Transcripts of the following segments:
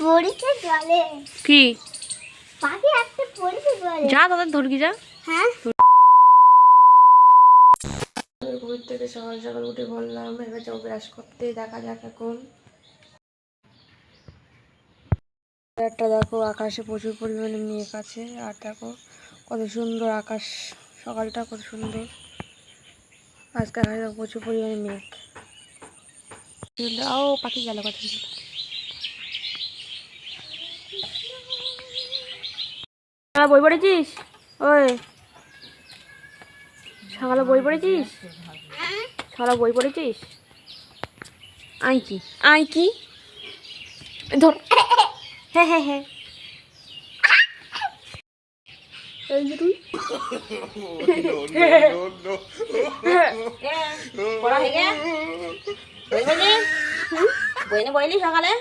পড়েছে জলে কি পাখি একটা পড়েছে জলে যা তাদের ধরকি যা। হ্যাঁ ঘুর থেকে সকাল সকাল উঠে বললাম এবার যাও ব্রাশ করতে, দেখা যাক এখন। একটা দেখো আকাশে প্রচুর পরিমাণে মেঘ আছে, আর দেখো কত সুন্দর আকাশ, সকালটা কত সুন্দর। আজকে আকাশে দেখো প্রচুর পরিমাণে মেঘ। ও পাখি গেল কথা। বই পড়েছিস? ওই সকালে বই পড়েছিস? সকালে বই পড়েছিস? আই কি আই কি ধর। হ্যাঁ হ্যাঁ হ্যাঁ এই যে তুই পড়া হয়ে গে বই বলি বই না বইলি সকালে?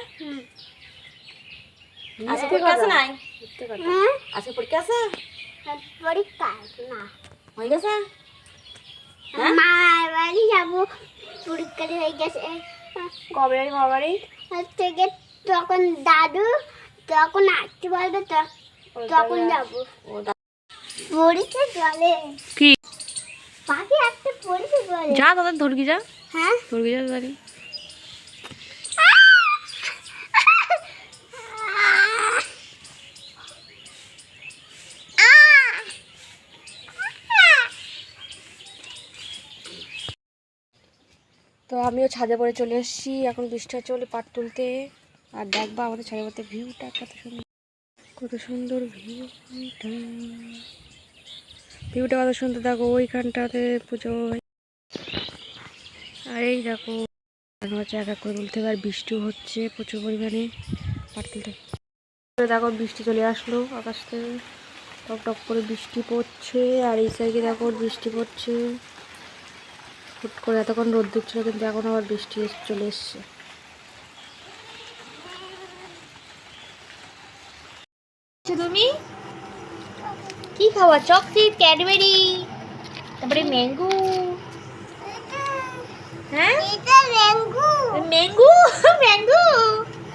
আজকে পরীক্ষা আছে নাই? আজকে পরীক্ষা আছে? পরীক্ষা না হয়ে গেছে? মার বাড়ি যাবো, পরীক্ষা হয়ে গেছে। কবে যাবি মামার বাড়ি? থেকে তখন দাদু তখন আসতে বলবে, তখন যাবো। পড়েছে জলে কি পাখি একটা পড়েছে জলে। যা তাদের ধরকি যা। হ্যাঁ ধরকি যা তাড়াতাড়ি। তো আমিও ছাদে পড়ে চলে এসেছি, এখন বৃষ্টি হচ্ছে বলে পাট তুলতে। আর দেখবা আমাদের ছাদে পড়তে ভিউটা কত সুন্দর, কত সুন্দর ভিউটা। ভিউটা কত সুন্দর দেখো, ওইখানটাতে পুজো হয়। আর এই দেখো হচ্ছে এক এক করে তুলতে, আর বৃষ্টিও হচ্ছে প্রচুর পরিমাণে পাট তুলতে। দেখো বৃষ্টি চলে আসলো আকাশ থেকে, টপ টপ করে বৃষ্টি পড়ছে। আর এই সাইডে দেখো বৃষ্টি পড়ছে হুট করে। এতক্ষণ রোদ্দুর ছিল, কিন্তু এখন আবার বৃষ্টি চলে এসছে। তুমি কি খাওয়া? চকলেট, ক্যাডবেরি, তারপরে ম্যাঙ্গো। হ্যাঁ এটা ম্যাঙ্গো, ম্যাঙ্গো ম্যাঙ্গো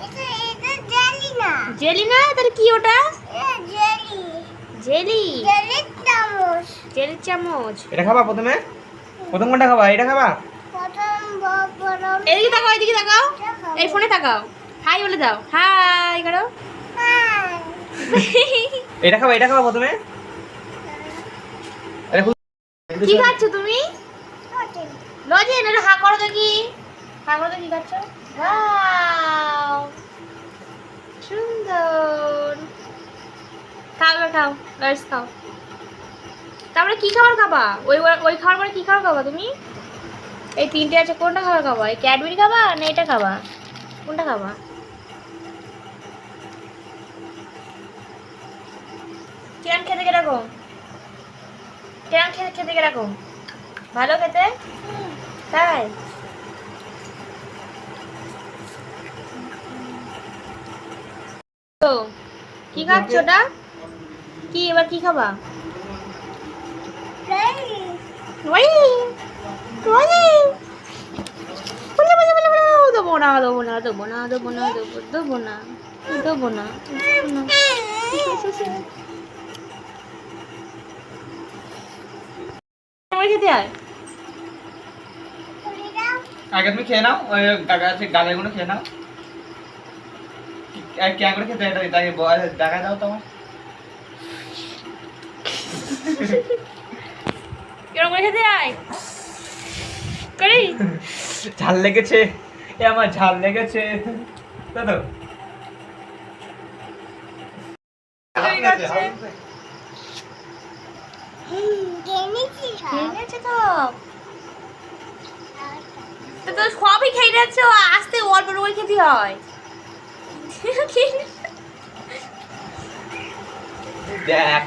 এটা জেলি না। জেলি না, তাহলে কি ওটা? জেলি জেলি, জেলির চামচ। জেলির চামচ। এটা খাবা প্রথমে? প্রথম কোনটা খাবা? এটা খাবা? প্রথম বড় এদিকে তাকাও, এদিকে তাকাও, এই ফোনে তাকাও, হাই বলে দাও, হাই করো। এটা খাবা? এটা খাবা প্রথমে? আরে কি খাচ্ছ তুমি? লজেন। এটা হা করো দেখি, হা করো দেখি, কি খাচ্ছ? ওয়াও সুন্দর। খাও এবার খাও, গাইস খাও। তারপরে কি খাবার খাবা? ওই ওই খাবার পরে কি খাবার খাবা তুমি? এই তিনটে আছে, কোনটা খাবার খাবা? এই ক্যাডবেরি খাবা না এটা খাবা? কোনটা খাবা? কেমন খেতে কিরকম? কেমন খেতে কিরকম? ভালো খেতে? তাই তো কি খাচ্ছ ওটা? কি এবার কি খাবা? ওই ওই দেবো না দেবো না দেবো না দেবো না দেবো দেবো না দেবো না। খেতে হয় আগে তুমি খেয়ে নাও, ওই গালের গুলো খেয়ে নাও। কেমন করে খেতে হয় তাকে দেখা দাও তোমার। কিরকম করে খেতে হয় করি? ঝাল লেগেছে, এ আমার ঝাল লেগেছে দাদা। তো সবই খেয়ে যাচ্ছে, আস্তে অল্প করে খেতে হয়। দেখ